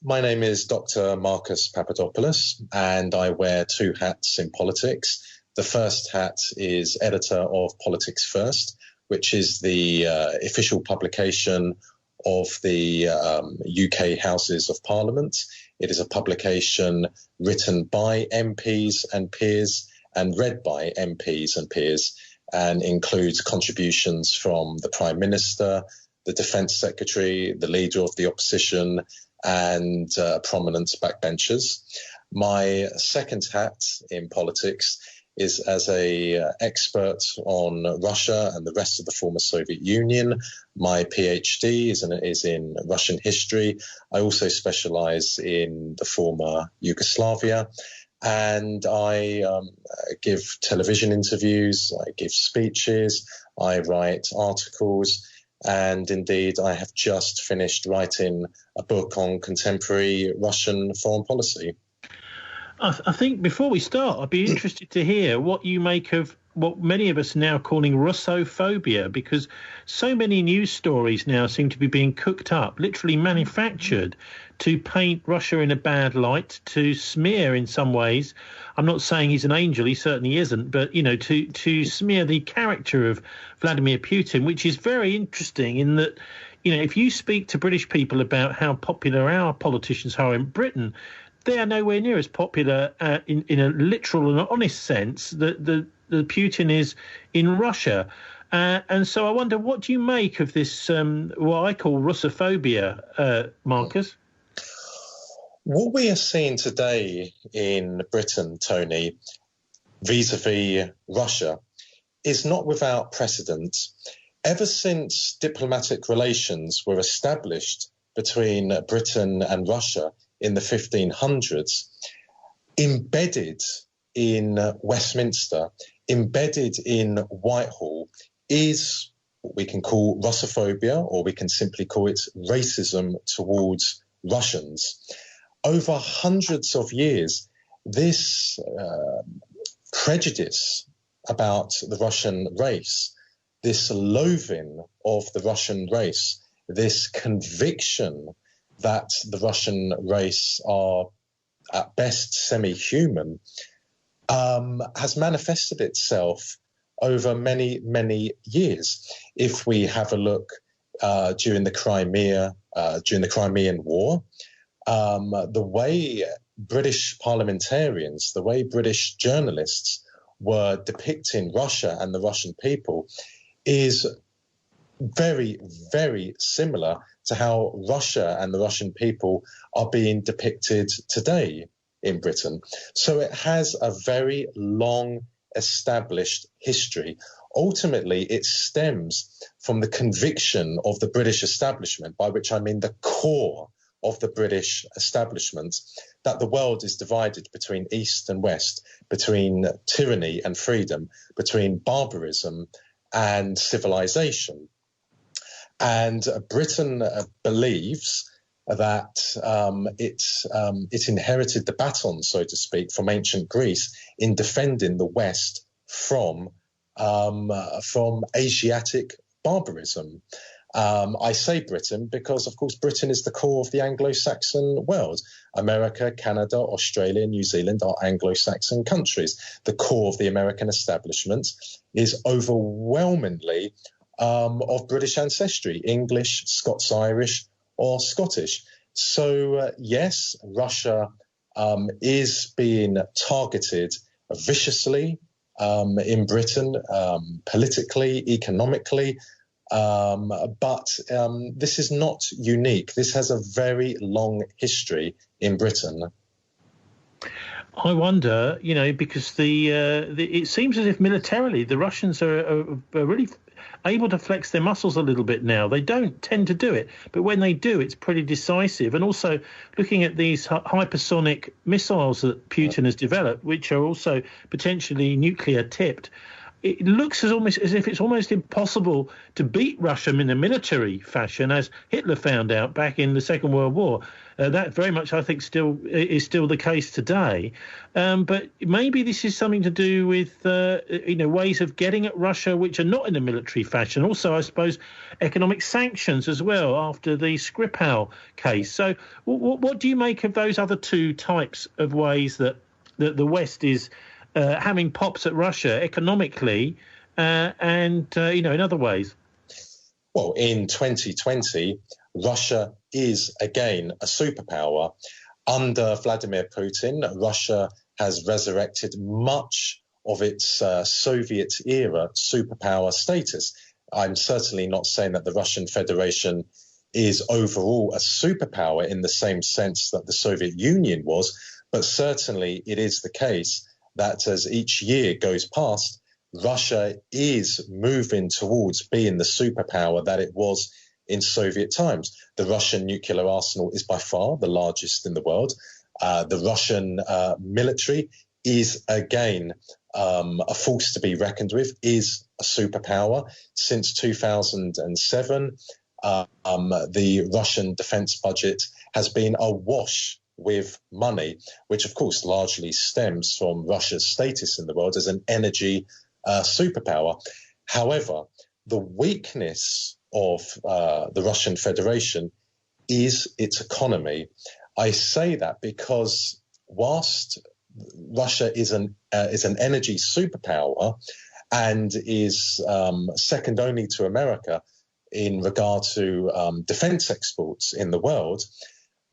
My name is Dr. Marcus Papadopoulos, and I wear two hats in politics. The first hat is editor of Politics First, which is the official publication of the UK Houses of Parliament. It is a publication written by MPs and peers and read by MPs and peers, and includes contributions from the Prime Minister, the Defence Secretary, the Leader of the Opposition, and prominent backbenchers. My second hat in politics is as an expert on Russia and the rest of the former Soviet Union. My PhD is in Russian history. I also specialise in the former Yugoslavia, and I give television interviews, I give speeches, I write articles, and indeed I have just finished writing a book on contemporary Russian foreign policy. I think before we start, I'd be interested to hear what you make of what many of us are now calling Russophobia, because so many news stories now seem to be being cooked up, literally manufactured, to paint Russia in a bad light, to smear in some ways. I'm not saying he's an angel, he certainly isn't, but, you know, to smear the character of Vladimir Putin, which is very interesting in that, you know, if you speak to British people about how popular our politicians are in Britain, they are nowhere near as popular in a literal and honest sense that the Putin is in Russia. And so I wonder, what do you make of this, what I call Russophobia, Marcus? What we are seeing today in Britain, Tony, vis-a-vis Russia, is not without precedent. Ever since diplomatic relations were established between Britain and Russia in the 1500s, embedded in Westminster, embedded in Whitehall, is what we can call Russophobia, or we can simply call it racism towards Russians. Over hundreds of years, this prejudice about the Russian race, this loathing of the Russian race, this conviction that the Russian race are at best semi-human, has manifested itself over many, many years. If we have a look during the Crimean War, the way British parliamentarians, the way British journalists were depicting Russia and the Russian people is very, very similar to how Russia and the Russian people are being depicted today in Britain. So it has a very long established history. Ultimately, it stems from the conviction of the British establishment, by which I mean the core of the British establishment, that the world is divided between East and West, between tyranny and freedom, between barbarism and civilization. And Britain believes that it inherited the baton, so to speak, from ancient Greece in defending the West from Asiatic barbarism. I say Britain because, of course, Britain is the core of the Anglo-Saxon world. America, Canada, Australia, New Zealand are Anglo-Saxon countries. The core of the American establishment is overwhelmingly of British ancestry, English, Scots-Irish, or Scottish. So, yes, Russia is being targeted viciously in Britain, politically, economically, but this is not unique. This has a very long history in Britain. I wonder, you know, because it seems as if militarily the Russians are really able to flex their muscles a little bit now. They don't tend to do it, but when they do, it's pretty decisive. And also looking at these hypersonic missiles that Putin has developed, which are also potentially nuclear tipped, it looks as if it's almost impossible to beat Russia in a military fashion, as Hitler found out back in the Second World War. That very much, I think, is still the case today. But maybe this is something to do with ways of getting at Russia which are not in a military fashion. Also, I suppose, economic sanctions as well after the Skripal case. So, what do you make of those other two types of ways that the West is having pops at Russia economically and in other ways? Well, in 2020, Russia is again a superpower. Under Vladimir Putin, Russia has resurrected much of its Soviet-era superpower status. I'm certainly not saying that the Russian Federation is overall a superpower in the same sense that the Soviet Union was, but certainly it is the case that as each year goes past, Russia is moving towards being the superpower that it was in Soviet times. The Russian nuclear arsenal is by far the largest in the world. The Russian military is again a force to be reckoned with, is a superpower. Since 2007, the Russian defense budget has been awash with money, which of course largely stems from Russia's status in the world as an energy superpower. However, the weakness of the Russian Federation is its economy. I say that because whilst Russia is an energy superpower and is second only to America in regard to defense exports in the world,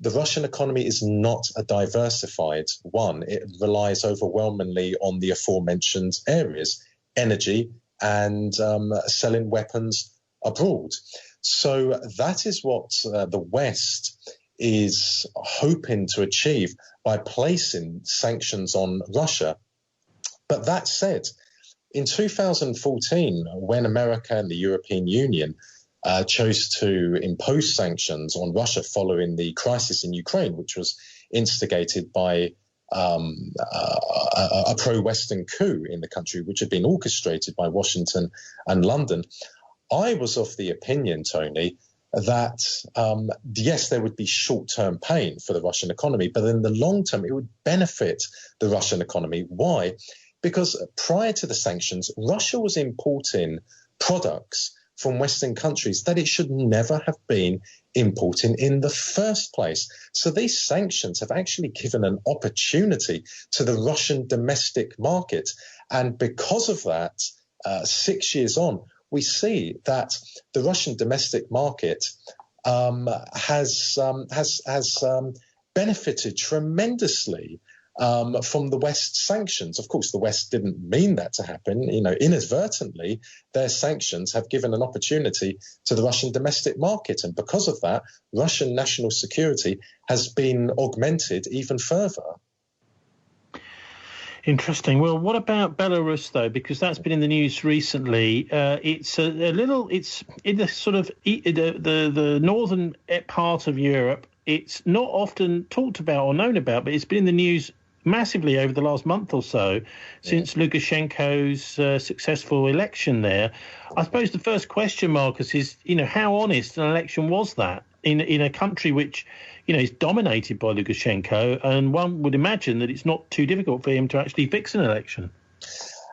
the Russian economy is not a diversified one. It relies overwhelmingly on the aforementioned areas, energy and selling weapons abroad. So that is what the West is hoping to achieve by placing sanctions on Russia. But that said, in 2014, when America and the European Union chose to impose sanctions on Russia following the crisis in Ukraine, which was instigated by a pro-Western coup in the country, which had been orchestrated by Washington and London, I was of the opinion, Tony, that yes, there would be short-term pain for the Russian economy, but in the long term, it would benefit the Russian economy. Why? Because prior to the sanctions, Russia was importing products from Western countries that it should never have been importing in the first place. So these sanctions have actually given an opportunity to the Russian domestic market. And because of that, 6 years on, we see that the Russian domestic market has benefited tremendously from the West's sanctions. Of course, the West didn't mean that to happen. Inadvertently, their sanctions have given an opportunity to the Russian domestic market. And because of that, Russian national security has been augmented even further. Interesting. Well, what about Belarus, though? Because that's been in the news recently. It's it's in the sort of the northern part of Europe. It's not often talked about or known about, but it's been in the news massively over the last month or so since Lukashenko's successful election there. I suppose the first question, Marcus, is, how honest an election was that in a country which, is dominated by Lukashenko, and one would imagine that it's not too difficult for him to actually fix an election.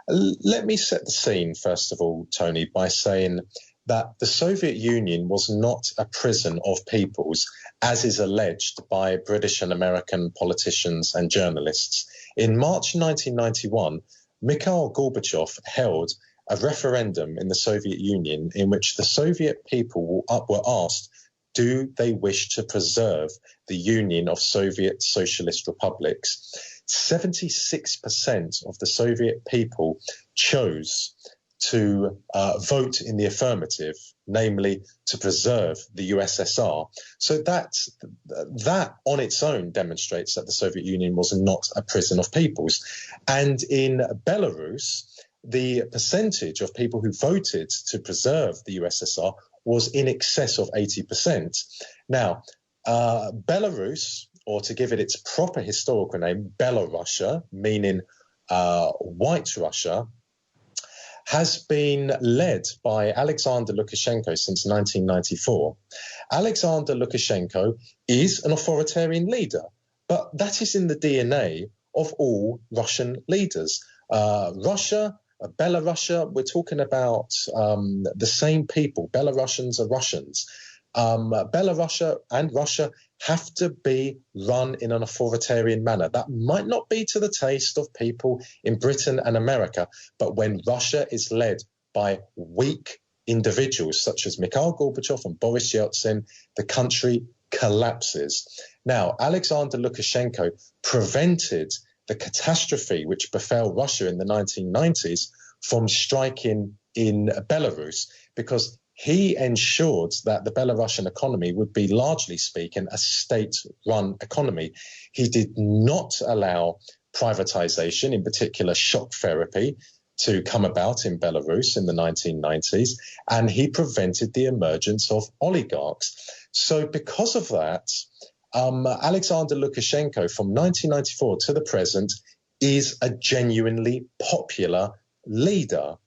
Let me set the scene, first of all, Tony, by saying that the Soviet Union was not a prison of peoples, as is alleged by British and American politicians and journalists. In March 1991, Mikhail Gorbachev held a referendum in the Soviet Union in which the Soviet people were asked, do they wish to preserve the Union of Soviet Socialist Republics? 76% of the Soviet people chose to vote in the affirmative, namely to preserve the USSR. So that on its own demonstrates that the Soviet Union was not a prison of peoples. And in Belarus, the percentage of people who voted to preserve the USSR was in excess of 80%. Now, Belarus, or to give it its proper historical name, Belorussia, meaning White Russia, has been led by Alexander Lukashenko since 1994. Alexander Lukashenko is an authoritarian leader, but that is in the DNA of all Russian leaders. Russia, Belarus, we're talking about the same people. Belarusians are Russians. Belarus and Russia have to be run in an authoritarian manner. That might not be to the taste of people in Britain and America, but when Russia is led by weak individuals such as Mikhail Gorbachev and Boris Yeltsin, the country collapses. Now, Alexander Lukashenko prevented the catastrophe which befell Russia in the 1990s from striking in Belarus, because he ensured that the Belarusian economy would be, largely speaking, a state-run economy. He did not allow privatization, in particular shock therapy, to come about in Belarus in the 1990s, and he prevented the emergence of oligarchs. So because of that, Alexander Lukashenko, from 1994 to the present, is a genuinely popular leader.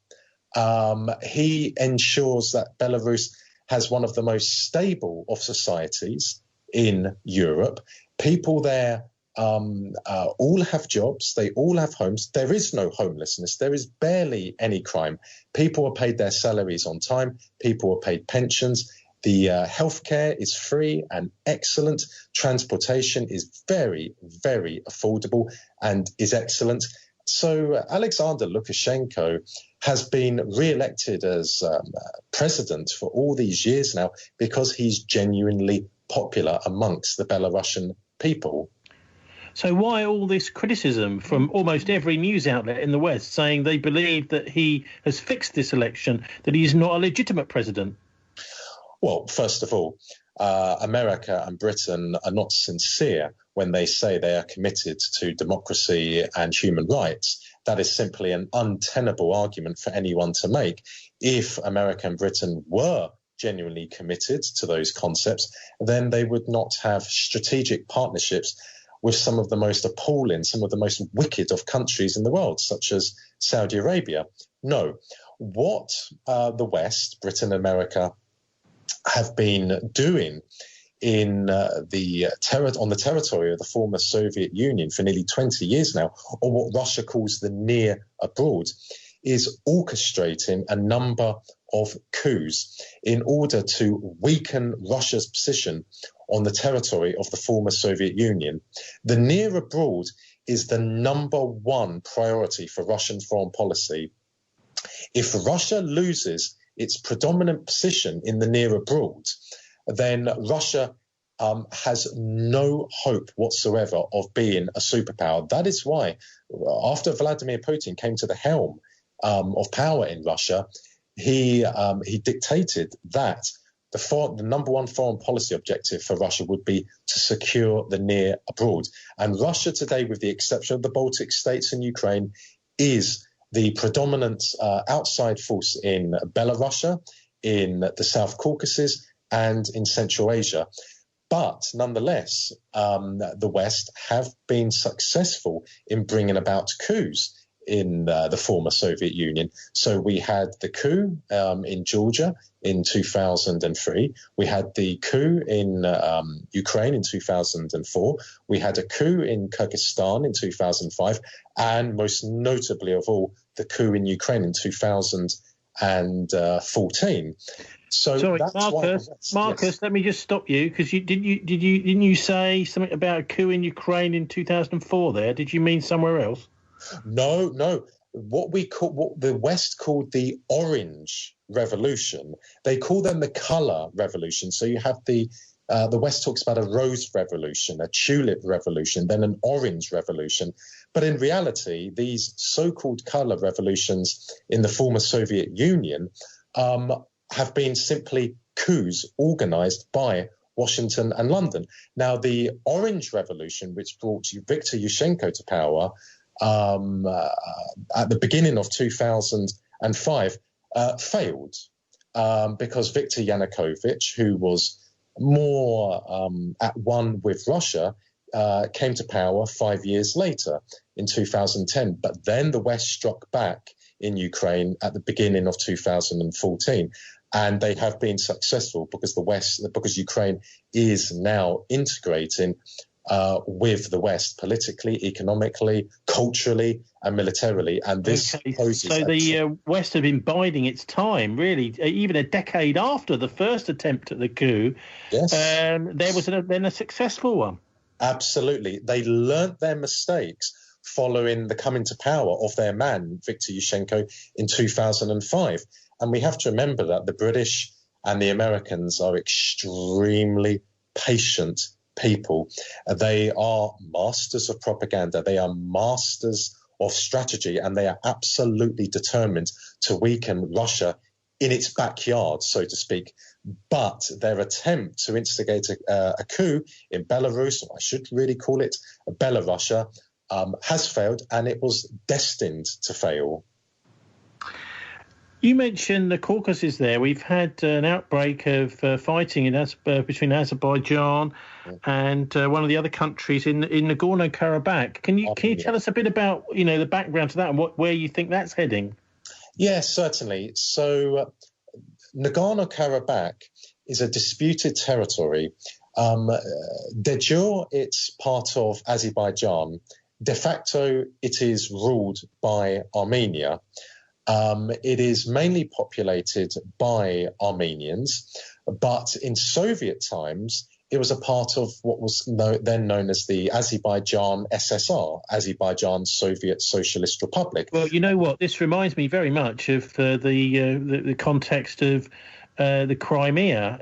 He ensures that Belarus has one of the most stable of societies in Europe. People there all have jobs. They all have homes. There is no homelessness. There is barely any crime. People are paid their salaries on time. People are paid pensions. The healthcare is free and excellent. Transportation is very, very affordable and is excellent. So Alexander Lukashenko has been re-elected as president for all these years now because he's genuinely popular amongst the Belarusian people. So why all this criticism from almost every news outlet in the West saying they believe that he has fixed this election, that he's not a legitimate president? Well, first of all, America and Britain are not sincere when they say they are committed to democracy and human rights. That is simply an untenable argument for anyone to make. If America and Britain were genuinely committed to those concepts, then they would not have strategic partnerships with some of the most appalling, some of the most wicked of countries in the world, such as Saudi Arabia. No. What the West, Britain, America, have been doing on the territory of the former Soviet Union for nearly 20 years now, or what Russia calls the near abroad, is orchestrating a number of coups in order to weaken Russia's position on the territory of the former Soviet Union. The near abroad is the number one priority for Russian foreign policy. If Russia loses its predominant position in the near abroad, then Russia has no hope whatsoever of being a superpower. That is why, after Vladimir Putin came to the helm of power in Russia, he dictated that the number one foreign policy objective for Russia would be to secure the near abroad. And Russia today, with the exception of the Baltic states and Ukraine, is the predominant outside force in Belarus, in the South Caucasus, and in Central Asia. But nonetheless, the West have been successful in bringing about coups in the former Soviet Union. So we had the coup in Georgia in 2003. We had the coup in Ukraine in 2004. We had a coup in Kyrgyzstan in 2005. And most notably of all, the coup in Ukraine in 2014. So sorry, that's Marcus, yes. Let me just stop you, because didn't you say something about a coup in Ukraine in 2004 there? Did you mean somewhere else? No. What the West called the Orange Revolution, they call them the Colour Revolution. So you have the West talks about a rose revolution, a tulip revolution, then an orange revolution. But in reality, these so-called colour revolutions in the former Soviet Union have been simply coups organised by Washington and London. Now, the Orange Revolution, which brought Viktor Yushchenko to power at the beginning of 2005, failed because Viktor Yanukovych, who was more at one with Russia, came to power 5 years later in 2010. But then the West struck back in Ukraine at the beginning of 2014. And they have been successful because Ukraine is now integrating with the West politically, economically, culturally, and militarily. And this poses so the West have been biding its time, really, even a decade after the first attempt at the coup. Yes. There was then a successful one. Absolutely. They learnt their mistakes following the coming to power of their man, Viktor Yushchenko, in 2005. And we have to remember that the British and the Americans are extremely patient people. They are masters of propaganda. They are masters of strategy, and they are absolutely determined to weaken Russia in its backyard, so to speak. But their attempt to instigate a coup in Belarus, or I should really call it Belarusia, has failed, and it was destined to fail. You mentioned the Caucasus there. We've had an outbreak of fighting between Azerbaijan and one of the other countries in Nagorno-Karabakh. Can you tell us a bit about the background to that and where you think that's heading? Yes, certainly. So Nagorno-Karabakh is a disputed territory. De jure, it's part of Azerbaijan. De facto, it is ruled by Armenia. It is mainly populated by Armenians, but in Soviet times, it was a part of what was then known as the Azerbaijan SSR, Azerbaijan Soviet Socialist Republic. Well, you know what? This reminds me very much of the context of the Crimea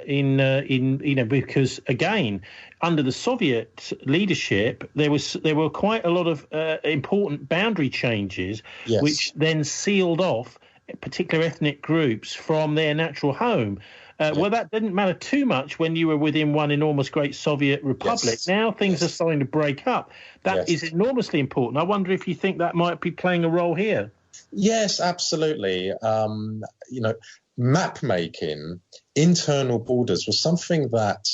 because again, under the Soviet leadership, there were quite a lot of important boundary changes, yes, which then sealed off particular ethnic groups from their natural home. Well, that didn't matter too much when you were within one enormous great Soviet republic. Yes. Now things are starting to break up. That is enormously important. I wonder if you think that might be playing a role here. Yes, absolutely. Map making, internal borders was something that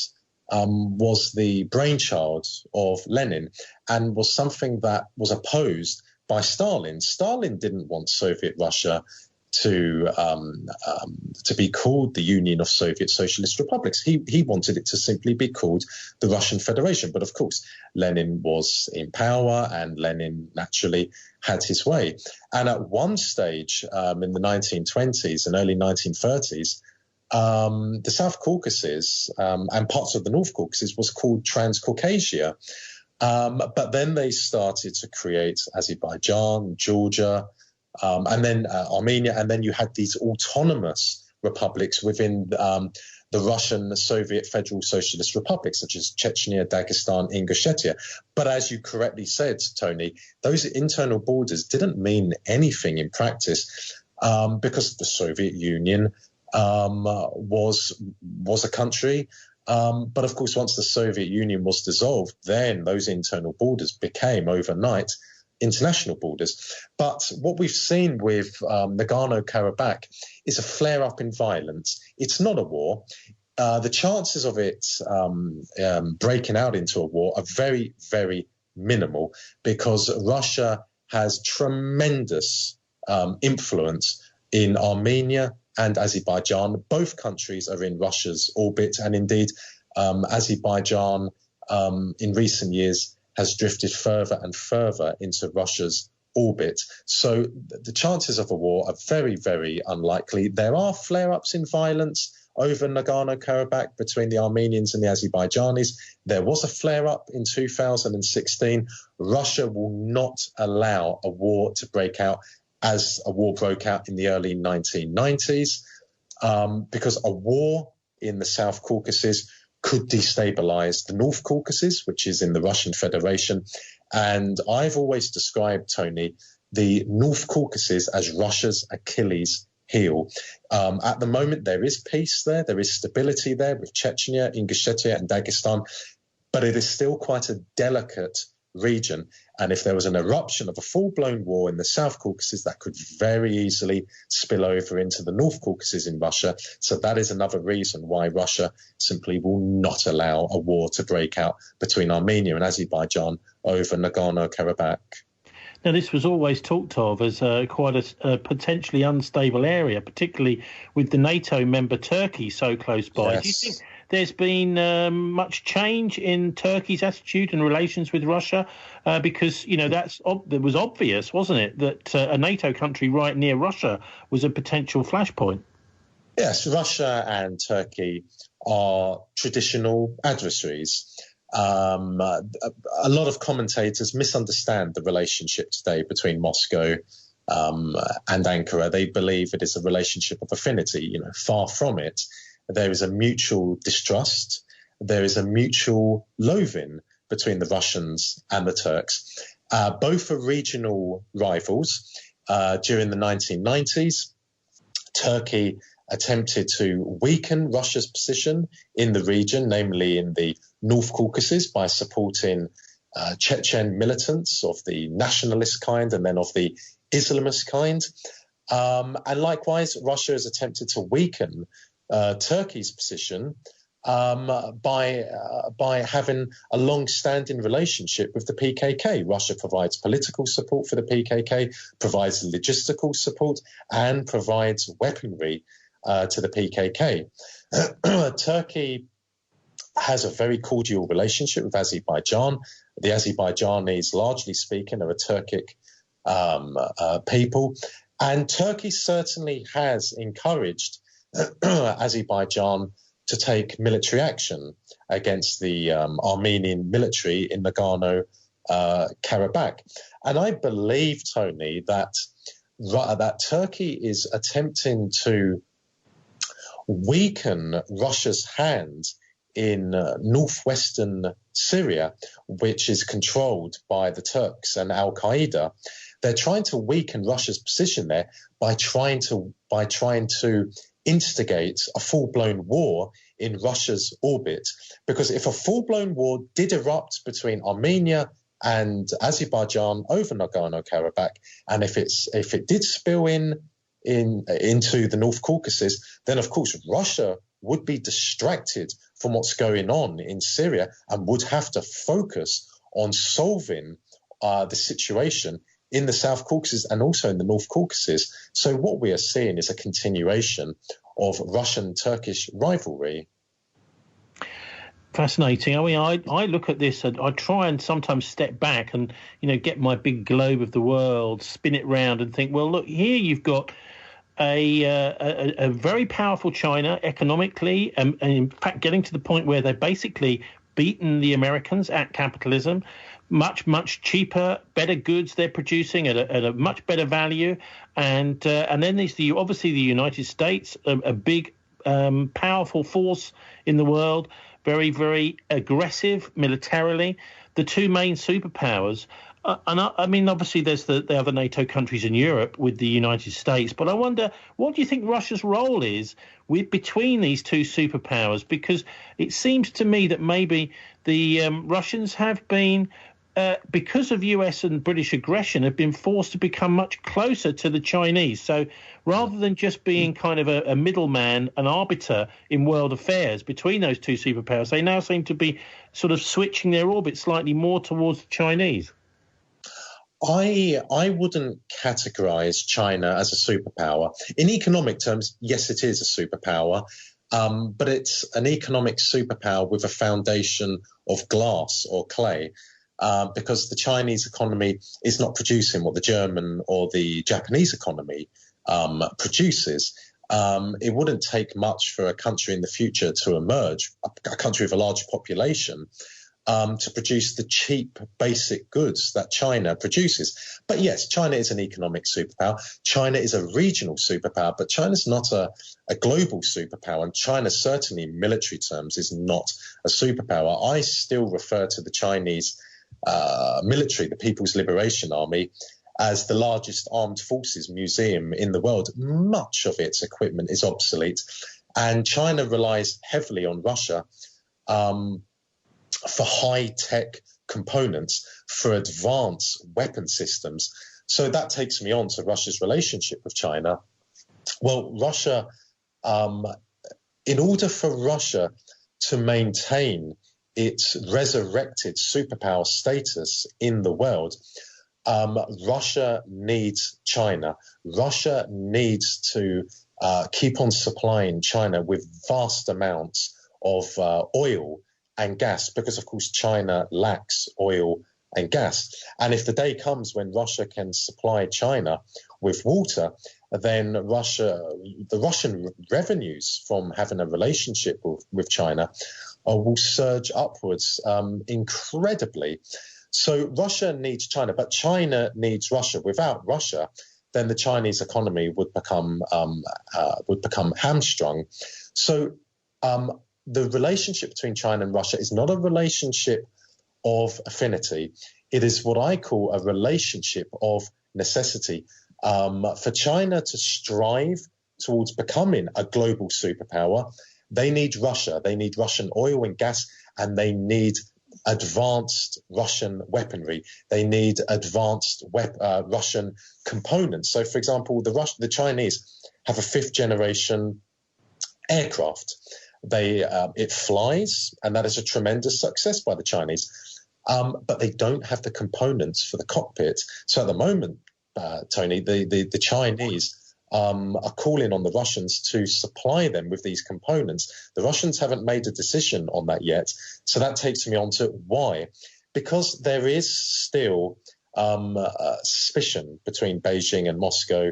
was the brainchild of Lenin and was something that was opposed by Stalin. Stalin didn't want Soviet Russia to be called the Union of Soviet Socialist Republics. He wanted it to simply be called the Russian Federation. But of course, Lenin was in power and Lenin naturally had his way. And at one stage in the 1920s and early 1930s, the South Caucasus and parts of the North Caucasus was called Transcaucasia. But then they started to create Azerbaijan, Georgia, and then Armenia, and then you had these autonomous republics within the Russian Soviet Federal Socialist Republics, such as Chechnya, Dagestan, Ingushetia. But as you correctly said, Tony, those internal borders didn't mean anything in practice because the Soviet Union was a country. But of course, once the Soviet Union was dissolved, then those internal borders became overnight international borders. But what we've seen with Nagorno-Karabakh is a flare-up in violence. It's not a war. The chances of it breaking out into a war are very, very minimal because Russia has tremendous influence in Armenia and Azerbaijan. Both countries are in Russia's orbit, and indeed Azerbaijan in recent years has drifted further and further into Russia's orbit. So the chances of a war are very, very unlikely. There are flare-ups in violence over Nagorno-Karabakh between the Armenians and the Azerbaijanis. There was a flare-up in 2016. Russia will not allow a war to break out as a war broke out in the early 1990s, because a war in the South Caucasus could destabilize the North Caucasus, which is in the Russian Federation. And I've always described, Tony, the North Caucasus as Russia's Achilles heel. At the moment, there is peace there. There is stability there with Chechnya, Ingushetia and Dagestan, but it is still quite a delicate region. And if there was an eruption of a full-blown war in the South Caucasus, that could very easily spill over into the North Caucasus in Russia. So that is another reason why Russia simply will not allow a war to break out between Armenia and Azerbaijan over Nagorno-Karabakh. Now, this was always talked of as quite a potentially unstable area, particularly with the NATO member Turkey so close by. Yes. Do you think there's been much change in Turkey's attitude and relations with Russia? Because, that was obvious, wasn't it, that a NATO country right near Russia was a potential flashpoint? Yes, Russia and Turkey are traditional adversaries. A lot of commentators misunderstand the relationship today between Moscow and Ankara. They believe it is a relationship of affinity. Far from it. There is a mutual distrust. There is a mutual loathing between the Russians and the Turks. Both are regional rivals. During the 1990s, Turkey attempted to weaken Russia's position in the region, namely in the North Caucasus, by supporting Chechen militants of the nationalist kind and then of the Islamist kind. And likewise, Russia has attempted to weaken Turkey's position by having a long-standing relationship with the PKK. Russia provides political support for the PKK, provides logistical support, and provides weaponry to the PKK. Turkey has a very cordial relationship with Azerbaijan. The Azerbaijanis, largely speaking, are a Turkic people. And Turkey certainly has encouraged Azerbaijan to take military action against the Armenian military in Nagorno-Karabakh. And I believe, Tony, that Turkey is attempting to weaken Russia's hand in northwestern Syria, which is controlled by the Turks and Al-Qaeda. They're trying to weaken Russia's position there by trying to instigate a full-blown war in Russia's orbit. Because if a full-blown war did erupt between Armenia and Azerbaijan over Nagorno-Karabakh, and if it did spill into the North Caucasus, then of course Russia would be distracted from what's going on in Syria and would have to focus on solving the situation in the South Caucasus and also in the North Caucasus. So what we are seeing is a continuation of Russian-Turkish rivalry. Fascinating. I mean, I look at this and I try and sometimes step back and, get my big globe of the world, spin it round and think, well, look, here you've got a very powerful China economically, and in fact getting to the point where they've basically beaten the Americans at capitalism. Much cheaper, better goods they're producing at a much better value, and then there's obviously the United States, a big powerful force in the world, very, very aggressive militarily. The two main superpowers. I mean, obviously, there's the other NATO countries in Europe with the United States. But I wonder, what do you think Russia's role is between these two superpowers? Because it seems to me that maybe the Russians have been, because of US and British aggression, have been forced to become much closer to the Chinese. So rather than just being kind of a middleman, an arbiter in world affairs between those two superpowers, they now seem to be sort of switching their orbit slightly more towards the Chinese. I wouldn't categorize China as a superpower. In economic terms, yes, it is a superpower, but it's an economic superpower with a foundation of glass or clay, because the Chinese economy is not producing what the German or the Japanese economy produces. It wouldn't take much for a country in the future to emerge, a country with a large population, to produce the cheap basic goods that China produces. But yes, China is an economic superpower. China is a regional superpower, but China's not a global superpower. And China certainly in military terms is not a superpower. I still refer to the Chinese military, the People's Liberation Army, as the largest armed forces museum in the world. Much of its equipment is obsolete. And China relies heavily on Russia for high-tech components, for advanced weapon systems. So that takes me on to Russia's relationship with China. Well, Russia, in order for Russia to maintain its resurrected superpower status in the world, Russia needs China. Russia needs to keep on supplying China with vast amounts of oil and gas, because, of course, China lacks oil and gas. And if the day comes when Russia can supply China with water, then the Russian revenues from having a relationship with China will surge upwards incredibly. So Russia needs China, but China needs Russia. Without Russia, then the Chinese economy would become hamstrung. So the relationship between China and Russia is not a relationship of affinity. It is what I call a relationship of necessity. For China to strive towards becoming a global superpower, they need Russia. They need Russian oil and gas, and they need advanced Russian weaponry. They need advanced Russian components. So, for example, the Chinese have a fifth-generation aircraft. It flies, and that is a tremendous success by the Chinese. But they don't have the components for the cockpit. So at the moment, Tony, the Chinese are calling on the Russians to supply them with these components. The Russians haven't made a decision on that yet. So that takes me on to why. Because there is still suspicion between Beijing and Moscow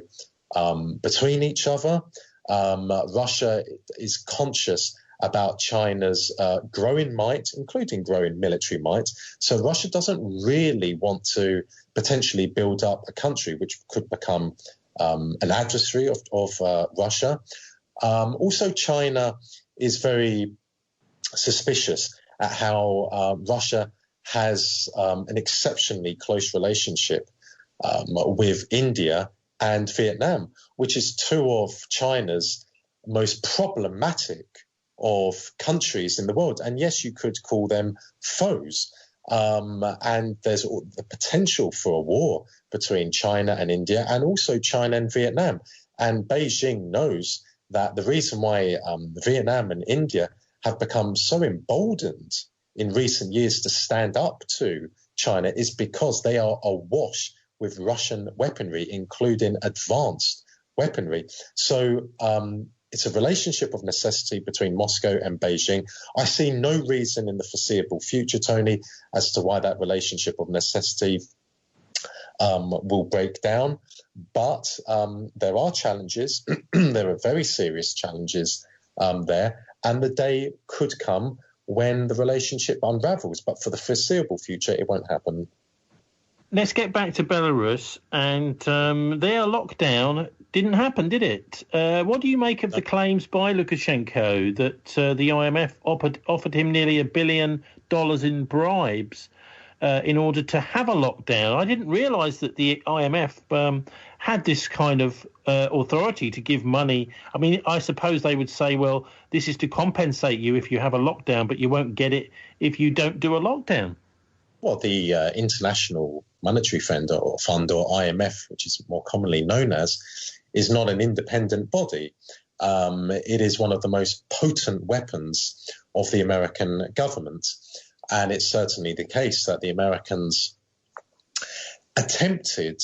between each other. Russia is conscious about China's growing might, including growing military might. So Russia doesn't really want to potentially build up a country which could become an adversary of Russia. Also, China is very suspicious at how Russia has an exceptionally close relationship with India and Vietnam, which is two of China's most problematic of countries in the world. And yes, you could call them foes. And there's the potential for a war between China and India, and also China and Vietnam. And Beijing knows that the reason why Vietnam and India have become so emboldened in recent years to stand up to China is because they are awash with Russian weaponry, including advanced weaponry. So it's a relationship of necessity between Moscow and Beijing. I see no reason in the foreseeable future, Tony, as to why that relationship of necessity will break down. But there are challenges. There are very serious challenges there. And the day could come when the relationship unravels. But for the foreseeable future, it won't happen. Let's get back to Belarus, and their lockdown didn't happen, did it? What do you make of the claims by Lukashenko that the IMF offered him nearly $1 billion in bribes in order to have a lockdown? I didn't realise that the IMF had this kind of authority to give money. I mean, I suppose they would say, well, this is to compensate you if you have a lockdown, but you won't get it if you don't do a lockdown. Well, the International Monetary Fund or IMF, which is more commonly known as, is not an independent body. It is one of the most potent weapons of the American government. And it's certainly the case that the Americans attempted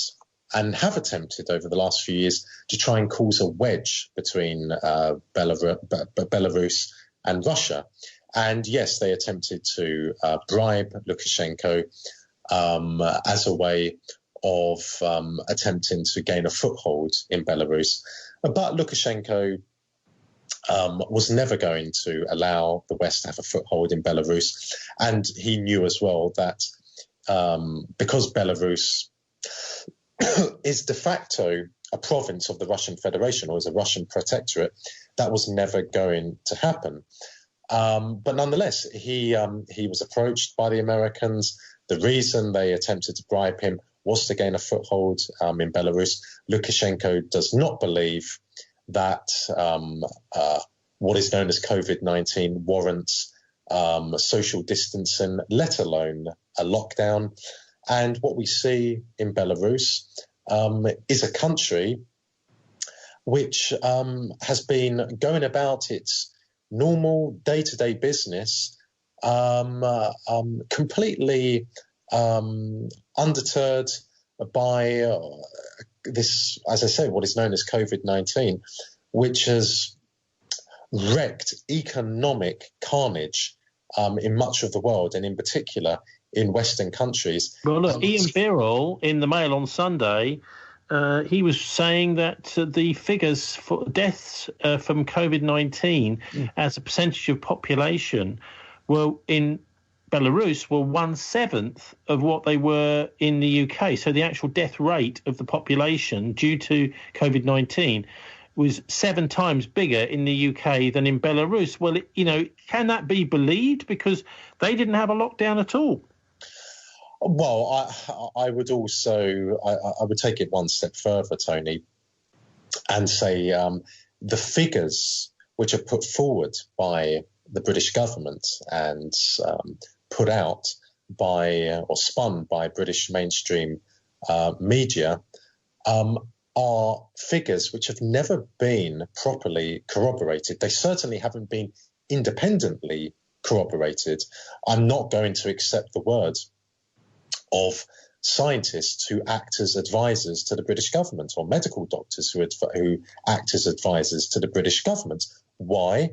and have attempted over the last few years to try and cause a wedge between Belarus and Russia. And yes, they attempted to bribe Lukashenko as a way of attempting to gain a foothold in Belarus. But Lukashenko was never going to allow the West to have a foothold in Belarus. And he knew as well that because Belarus is de facto a province of the Russian Federation, or is a Russian protectorate, that was never going to happen. But nonetheless, he was approached by the Americans. The reason they attempted to bribe him was to gain a foothold in Belarus. Lukashenko does not believe that what is known as COVID-19 warrants social distancing, let alone a lockdown. And what we see in Belarus is a country which has been going about its normal day-to-day business completely undeterred, by this, as I say, what is known as COVID-19, which has wreaked economic carnage in much of the world, and in particular in Western countries. Well, look, Ian Birrell in the Mail on Sunday, he was saying that the figures for deaths from COVID-19 as a percentage of population were in Belarus were 1/7 of what they were in the UK. So the actual death rate of the population due to COVID-19 was 7 times bigger in the UK than in Belarus. Well, can that be believed? Because they didn't have a lockdown at all. Well, I would also I would take it one step further, Tony, and say the figures which are put forward by the British government and put out by or spun by British mainstream media are figures which have never been properly corroborated. They certainly haven't been independently corroborated. I'm not going to accept the word of scientists who act as advisors to the British government, or medical doctors who act as advisors to the British government. Why?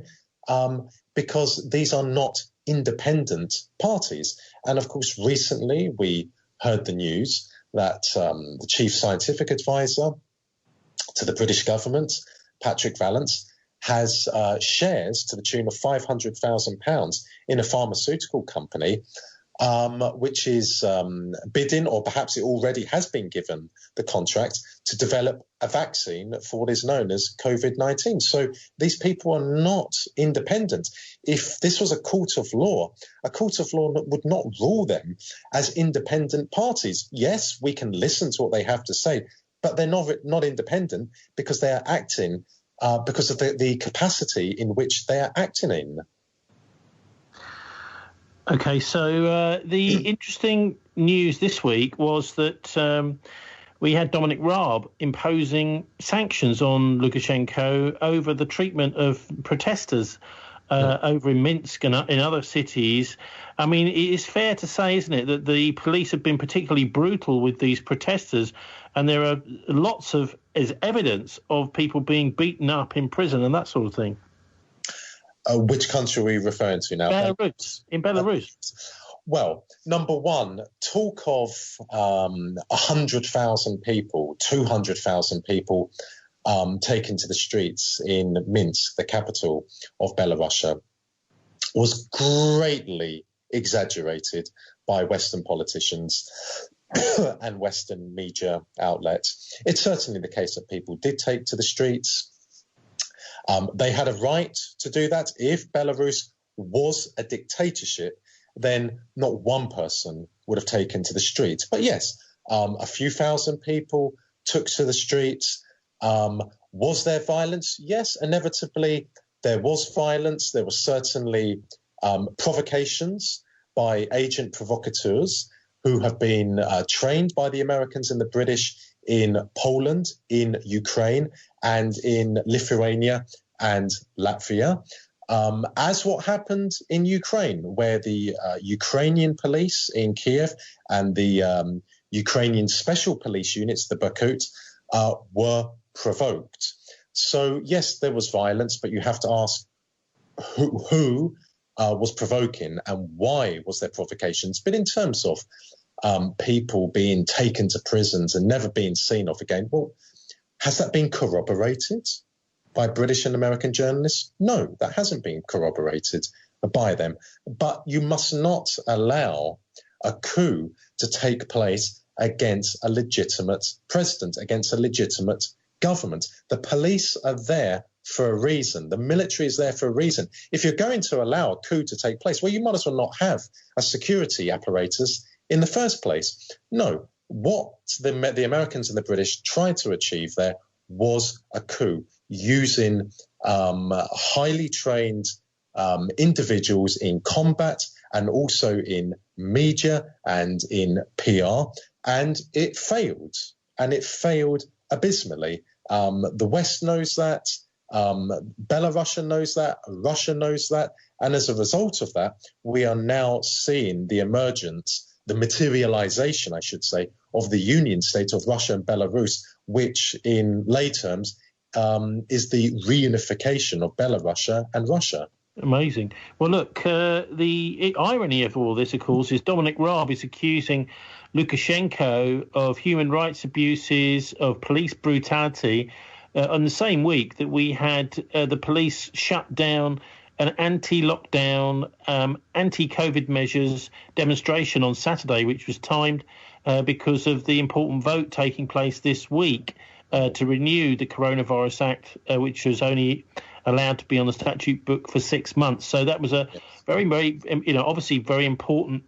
Because these are not independent parties. And of course, recently we heard the news that the chief scientific advisor to the British government, Patrick Vallance, has shares to the tune of £500,000 in a pharmaceutical company, which is bidding, or perhaps it already has been given the contract to develop a vaccine for what is known as COVID-19. So these people are not independent. If this was a court of law would not rule them as independent parties. Yes, we can listen to what they have to say, but they're not independent because they are acting because of the capacity in which they are acting in. Okay, so the interesting news this week was that we had Dominic Raab imposing sanctions on Lukashenko over the treatment of protesters over in Minsk and in other cities. I mean, it is fair to say, isn't it, that the police have been particularly brutal with these protesters, and there are lots of evidence of people being beaten up in prison and that sort of thing. Which country are we referring to now? Belarus. In Belarus. Well, number one, talk of 100,000 people, 200,000 people taken to the streets in Minsk, the capital of Belarus, was greatly exaggerated by Western politicians and Western media outlets. It's certainly the case that people did take to the streets. They had a right to do that. If Belarus was a dictatorship, then not one person would have taken to the streets. But yes, a few thousand people took to the streets. Was there violence? Yes, inevitably there was violence. There were certainly provocations by agent provocateurs who have been trained by the Americans and the British in Poland, in Ukraine, and in Lithuania and Latvia. As what happened in Ukraine, where the Ukrainian police in Kiev and the Ukrainian special police units, the Bakut, were provoked. So, yes, there was violence, but you have to ask who was provoking and why was there provocations. But in terms of people being taken to prisons and never being seen of again, well, has that been corroborated by British and American journalists? No, that hasn't been corroborated by them. But you must not allow a coup to take place against a legitimate president, against a legitimate government. The police are there for a reason. The military is there for a reason. If you're going to allow a coup to take place, well, you might as well not have a security apparatus in the first place. No, what the Americans and the British tried to achieve there was a coup using highly trained individuals in combat and also in media and in PR, and it failed, and it failed abysmally. The West knows that, Belarus knows that, Russia knows that, and as a result of that, we are now seeing the emergence, the materialization, I should say, of the Union state of Russia and Belarus, which in lay terms is the reunification of Belarus and Russia. Amazing. Well, look, the irony of all this, of course, is Dominic Raab is accusing Lukashenko of human rights abuses, of police brutality, on the same week that we had the police shut down an anti-lockdown, anti-COVID measures demonstration on Saturday, which was timed because of the important vote taking place this week to renew the Coronavirus Act, which was only allowed to be on the statute book for 6 months. So that was a very, very, obviously very important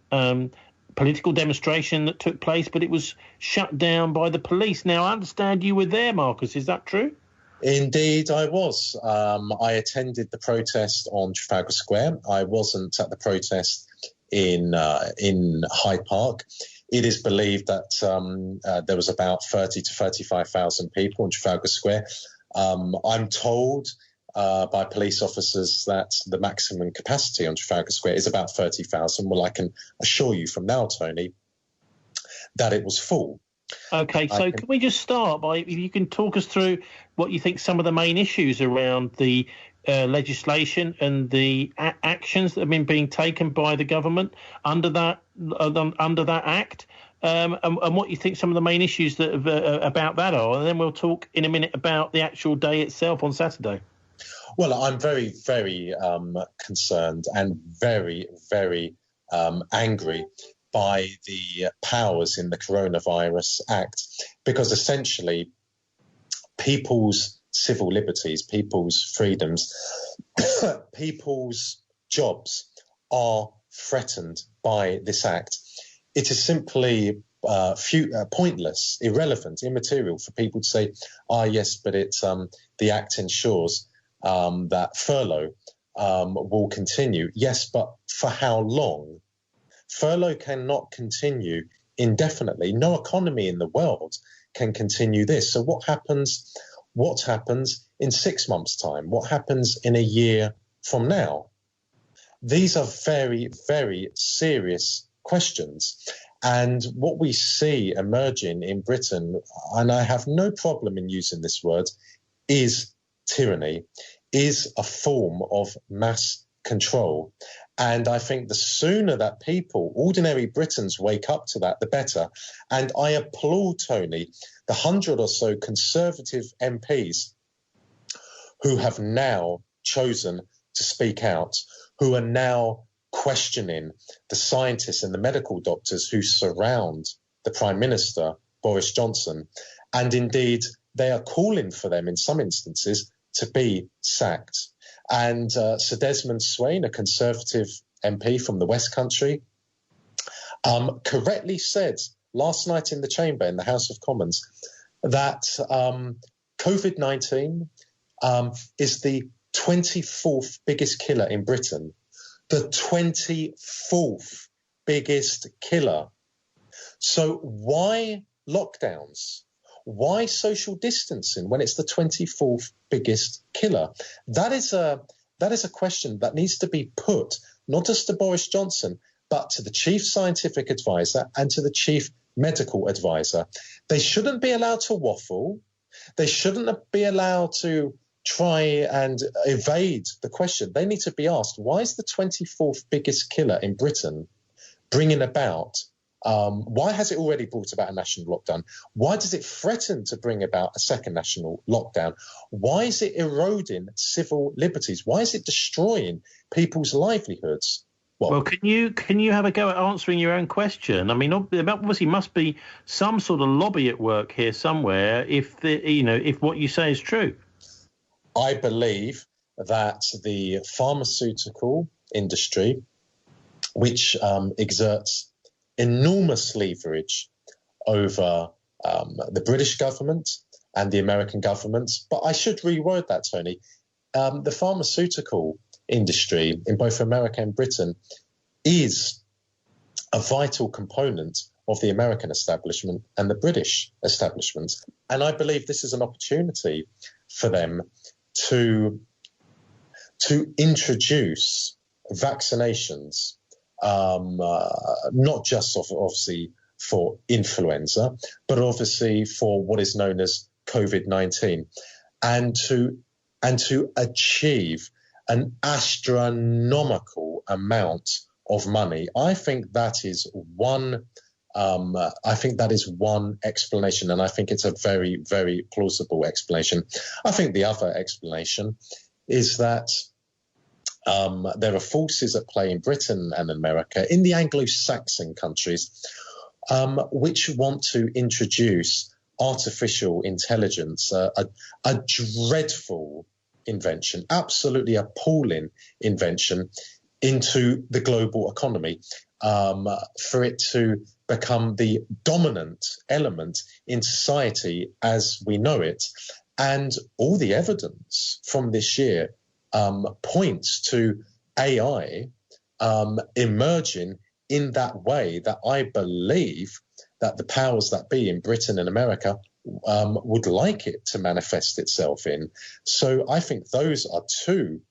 political demonstration that took place, but it was shut down by the police. Now, I understand you were there, Marcus. Is that true? Indeed, I was. I attended the protest on Trafalgar Square. I wasn't at the protest in Hyde Park. It is believed that there was about 30 to 35,000 people on Trafalgar Square. I'm told by police officers that the maximum capacity on Trafalgar Square is about 30,000. Well, I can assure you from now, Tony, that it was full. Okay, so can we just start by, if you can talk us through what you think some of the main issues around the legislation and the actions that have been being taken by the government under that act, and what you think some of the main issues that about that are, and then we'll talk in a minute about the actual day itself on Saturday. Well, I'm very, very concerned and very, very angry by the powers in the Coronavirus Act, because essentially people's civil liberties, people's freedoms, people's jobs are threatened by this act. It is simply pointless, irrelevant, immaterial for people to say, yes, but it's the act ensures that furlough will continue. Yes, but for how long? Furlough cannot continue indefinitely. No economy in the world can continue this. So what happens in 6 months' time? What happens in a year from now? These are very, very serious questions. And what we see emerging in Britain, and I have no problem in using this word, is tyranny, is a form of mass control. And I think the sooner that people, ordinary Britons, wake up to that, the better. And I applaud, Tony, the 100 or so Conservative MPs who have now chosen to speak out, who are now questioning the scientists and the medical doctors who surround the Prime Minister, Boris Johnson. And indeed, they are calling for them in some instances to be sacked. And Sir Desmond Swayne, a Conservative MP from the West Country, correctly said last night in the chamber in the House of Commons that COVID-19 is the 24th biggest killer in Britain. The 24th biggest killer. So why lockdowns? Why social distancing when it's the 24th biggest killer? That is a question that needs to be put not just to Boris Johnson, but to the chief scientific advisor and to the chief medical advisor. They shouldn't be allowed to waffle. They shouldn't be allowed to try and evade the question. They need to be asked, why is the 24th biggest killer in Britain bringing about why has it already brought about a national lockdown? Why does it threaten to bring about a second national lockdown? Why is it eroding civil liberties? Why is it destroying people's livelihoods? Well, can you have a go at answering your own question? I mean, there obviously must be some sort of lobby at work here somewhere if what you say is true. I believe that the pharmaceutical industry, which exerts enormous leverage over the British government and the American government. But I should reword that, Tony. The pharmaceutical industry in both America and Britain is a vital component of the American establishment and the British establishment. And I believe this is an opportunity for them to introduce vaccinations, not just obviously for influenza, but obviously for what is known as COVID-19, and to achieve an astronomical amount of money. I think that is one. I think that is one explanation, and I think it's a very, very plausible explanation. I think the other explanation is that there are forces at play in Britain and America, in the Anglo-Saxon countries, which want to introduce artificial intelligence, a dreadful invention, absolutely appalling invention, into the global economy, for it to become the dominant element in society as we know it. And all the evidence from this year points to AI emerging in that way that I believe that the powers that be in Britain and America would like it to manifest itself in. So I think those are two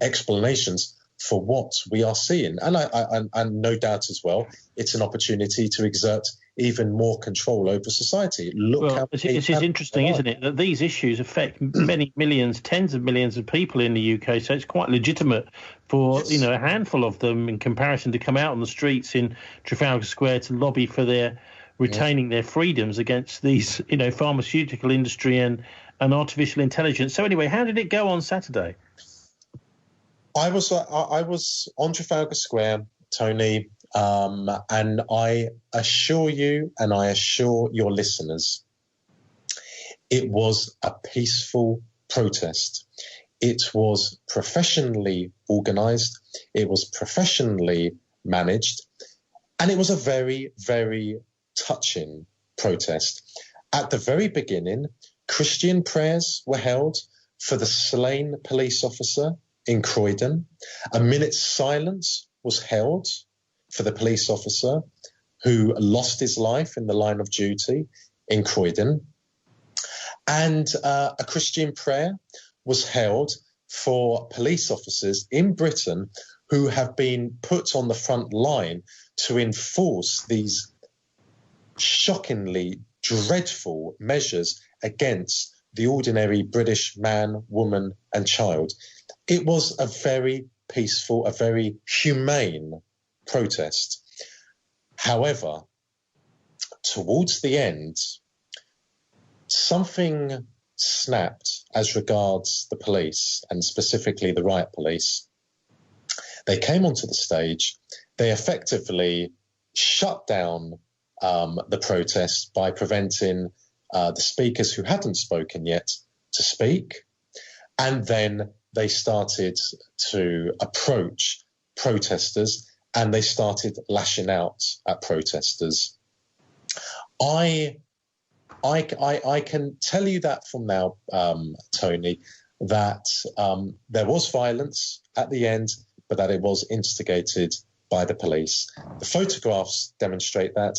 explanations for what we are seeing. And no doubt as well, it's an opportunity to exert even more control over society. It is interesting, isn't it, that these issues affect many millions, tens of millions of people in the UK. So it's quite legitimate for, Yes. a handful of them in comparison to come out on the streets in Trafalgar Square to lobby for their retaining their freedoms against these, pharmaceutical industry and artificial intelligence. So anyway, how did it go on Saturday? I was on Trafalgar Square, Tony, and I assure you, and I assure your listeners, it was a peaceful protest. It was professionally organised, it was professionally managed, and it was a very, very touching protest. At the very beginning, Christian prayers were held for the slain police officer in Croydon. A minute's silence was held for the police officer who lost his life in the line of duty in Croydon. And a Christian prayer was held for police officers in Britain who have been put on the front line to enforce these shockingly dreadful measures against the ordinary British man, woman, and child. It was a very peaceful, a very humane protest. However, towards the end, something snapped as regards the police, and specifically the riot police. They came onto the stage. They effectively shut down the protest by preventing the speakers who hadn't spoken yet to speak. And then they started to approach protesters and they started lashing out at protesters. I can tell you that from now, Tony, that there was violence at the end, but that it was instigated by the police. The photographs demonstrate that.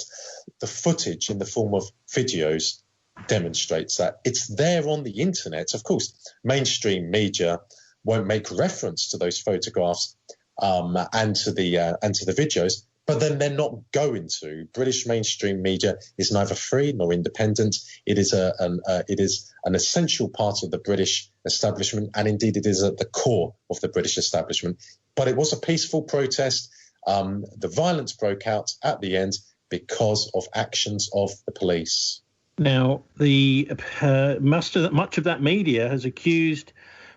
The footage in the form of videos demonstrates that. It's there on the internet. Of course, mainstream media won't make reference to those photographs and to the videos, but then they're not going to. British mainstream media is neither free nor independent. It is an essential part of the British establishment, and indeed it is at the core of the British establishment. But it was a peaceful protest. The violence broke out at the end because of actions of the police. Now, much of that media has accused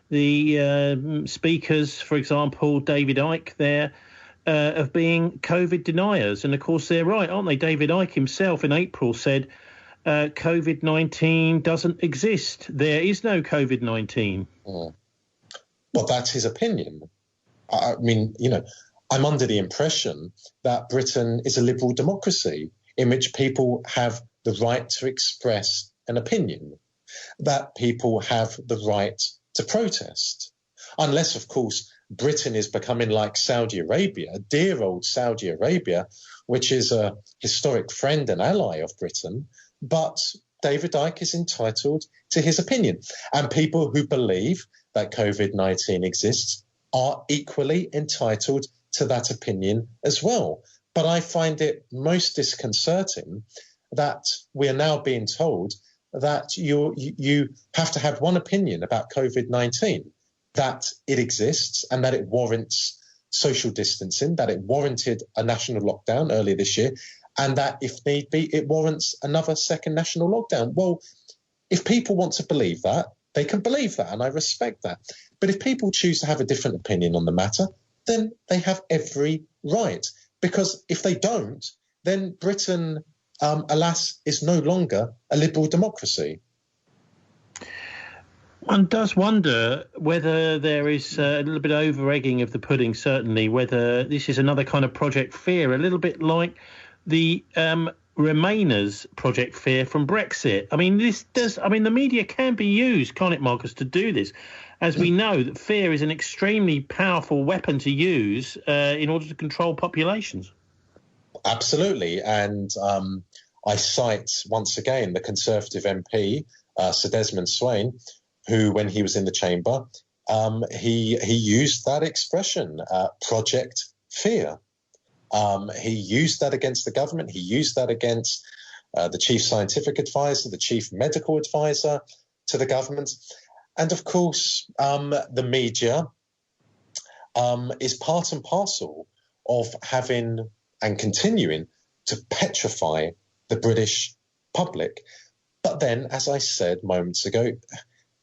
the speakers, for example, David Icke there, of being COVID deniers. And of course, they're right, aren't they? David Icke himself in April said COVID-19 doesn't exist. There is no COVID-19. Well, that's his opinion. I mean, I'm under the impression that Britain is a liberal democracy in which people have the right to express an opinion, that people have the right to protest. Unless, of course, Britain is becoming like Saudi Arabia, dear old Saudi Arabia, which is a historic friend and ally of Britain. But David Icke is entitled to his opinion. And people who believe that COVID-19 exists are equally entitled to that opinion as well. But I find it most disconcerting that we are now being told that you have to have one opinion about COVID-19, that it exists and that it warrants social distancing, that it warranted a national lockdown earlier this year, and that if need be, it warrants another second national lockdown. Well, if people want to believe that, they can believe that, and I respect that. But if people choose to have a different opinion on the matter, then they have every right. Because if they don't, then Britain, alas, is no longer a liberal democracy. One does wonder whether there is a little bit of over-egging of the pudding, certainly, whether this is another kind of Project Fear, a little bit like the Remainers Project Fear from Brexit. I mean, the media can be used, can't it, Marcus, to do this? As we know, that fear is an extremely powerful weapon to use in order to control populations. Absolutely. And I cite, once again, the Conservative MP, Sir Desmond Swayne, who, when he was in the chamber, he used that expression, Project Fear. He used that against the government. He used that against the chief scientific advisor, the chief medical advisor to the government. And of course, the media is part and parcel of having and continuing to petrify the British public. But then, as I said moments ago,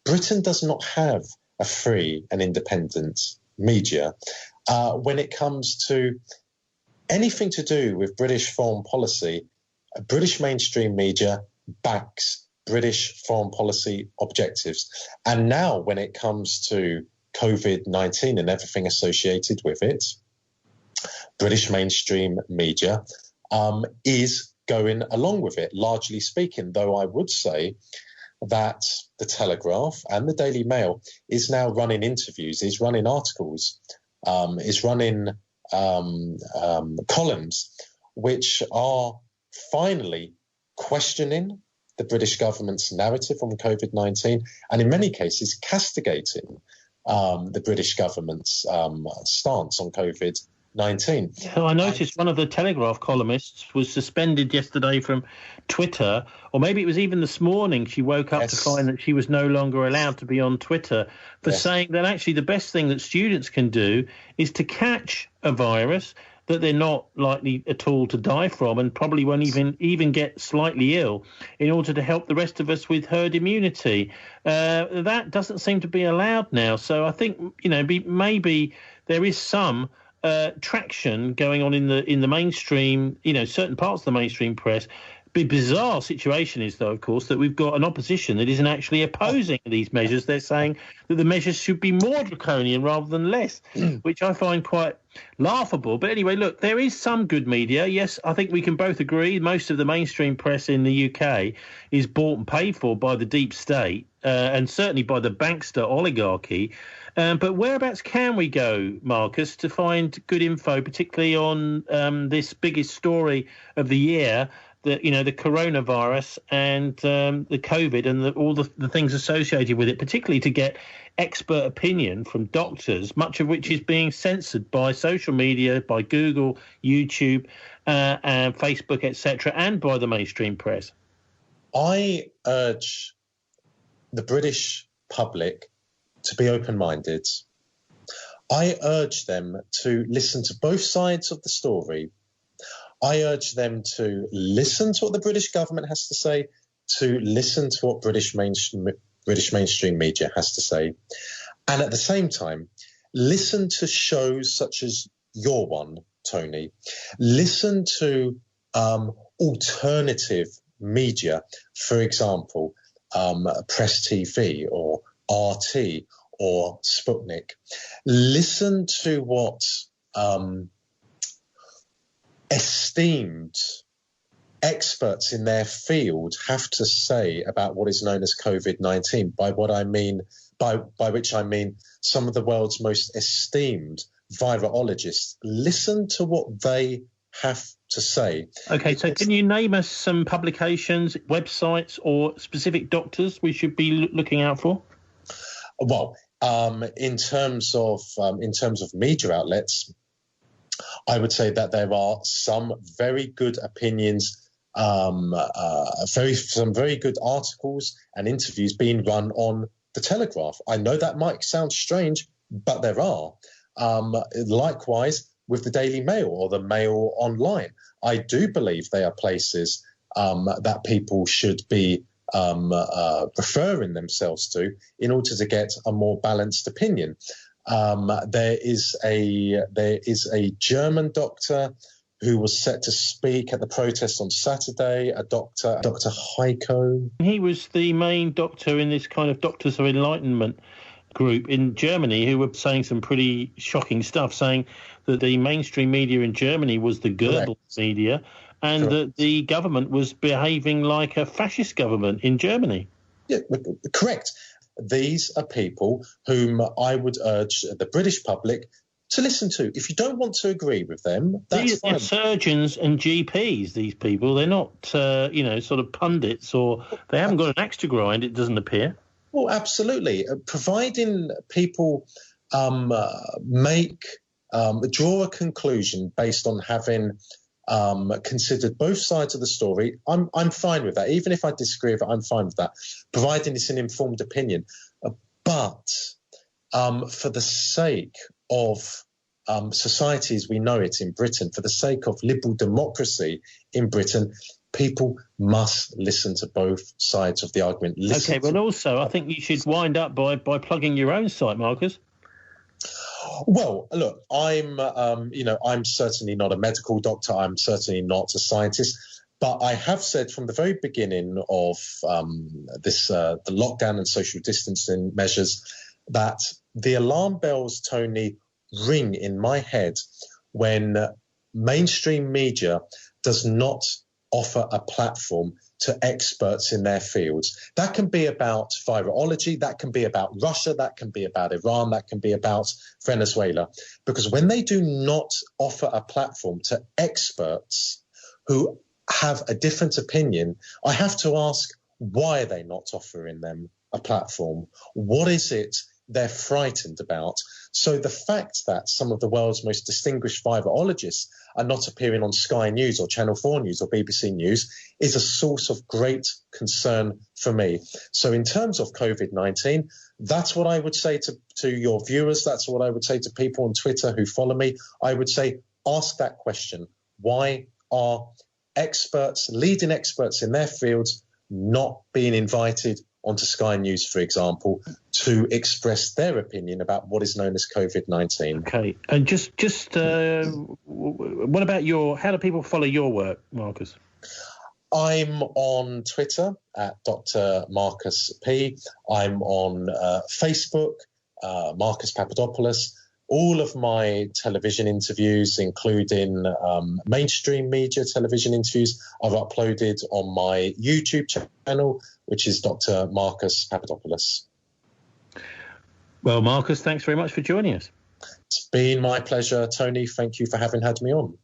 Britain does not have a free and independent media. When it comes to anything to do with British foreign policy, British mainstream media backs British foreign policy objectives. And now when it comes to COVID-19 and everything associated with it, British mainstream media is going along with it, largely speaking, though I would say that the Telegraph and the Daily Mail is now running interviews, is running articles, is running columns which are finally questioning the British government's narrative on COVID-19 and in many cases castigating the British government's stance on COVID-19. So I noticed one of the Telegraph columnists was suspended yesterday from Twitter, or maybe it was even this morning she woke up to find that she was no longer allowed to be on Twitter for saying that actually the best thing that students can do is to catch a virus that they're not likely at all to die from and probably won't even get slightly ill in order to help the rest of us with herd immunity. That doesn't seem to be allowed now. So I think, maybe there is some traction going on in the mainstream, certain parts of the mainstream press. The bizarre situation is, though, of course, that we've got an opposition that isn't actually opposing these measures. They're saying that the measures should be more draconian rather than less, which I find quite laughable. But anyway, look, there is some good media. Yes, I think we can both agree most of the mainstream press in the UK is bought and paid for by the deep state and certainly by the bankster oligarchy. But whereabouts can we go, Marcus, to find good info, particularly on this biggest story of the year, the coronavirus and the COVID and all the things associated with it, particularly to get expert opinion from doctors, much of which is being censored by social media, by Google, YouTube, and Facebook, etc., and by the mainstream press? I urge the British public to be open-minded. I urge them to listen to both sides of the story. I urge them to listen to what the British government has to say, to listen to what British mainstream media has to say, and at the same time, listen to shows such as your one, Tony. Listen to alternative media, for example, Press TV or RT or Sputnik. Listen to what esteemed experts in their field have to say about what is known as COVID-19. By which I mean some of the world's most esteemed virologists. Listen to what they have to say. Okay, so can you name us some publications, websites, or specific doctors we should be looking out for? Well, in terms of media outlets, I would say that there are some very good opinions, some very good articles and interviews being run on the Telegraph. I know that might sound strange, but there are. Likewise with the Daily Mail or the Mail Online. I do believe they are places that people should be referring themselves to in order to get a more balanced opinion. There is a German doctor who was set to speak at the protest on Saturday, Dr. Heiko. He was the main doctor in this kind of Doctors of Enlightenment group in Germany who were saying some pretty shocking stuff, saying that the mainstream media in Germany was the Goebbels media and that the government was behaving like a fascist government in Germany. Yeah, correct. These are people whom I would urge the British public to listen to. If you don't want to agree with them, that's fine. They're surgeons and GPs, these people. They're not, sort of pundits, or they haven't got an axe to grind, it doesn't appear. Well, absolutely. Providing people draw a conclusion based on having considered both sides of the story, I'm fine with that. Even if I disagree with it, I'm fine with that, providing it's an informed opinion. But for the sake of society as we know it in Britain, for the sake of liberal democracy in Britain, people must listen to both sides of the argument. But also I think you should wind up by plugging your own site, Marcus. Well, look, I'm certainly not a medical doctor. I'm certainly not a scientist. But I have said from the very beginning of the lockdown and social distancing measures that the alarm bells, Tony, ring in my head when mainstream media does not offer a platform to experts in their fields. That can be about virology, that can be about Russia, that can be about Iran, that can be about Venezuela. Because when they do not offer a platform to experts who have a different opinion, I have to ask, why are they not offering them a platform? What is it they're frightened about? So the fact that some of the world's most distinguished virologists are not appearing on Sky News or Channel 4 News or BBC News is a source of great concern for me. So in terms of COVID-19, that's what I would say to your viewers. That's what I would say to people on Twitter who follow me. I would say, ask that question. Why are experts, leading experts in their fields, not being invited onto Sky News, for example, to express their opinion about what is known as COVID-19. Okay. And just what about how do people follow your work, Marcus? I'm on Twitter at Dr. Marcus P. I'm on Facebook, Marcus Papadopoulos. All of my television interviews, including mainstream media television interviews, are uploaded on my YouTube channel, which is Dr. Marcus Papadopoulos. Well, Marcus, thanks very much for joining us. It's been my pleasure, Tony. Thank you for having had me on.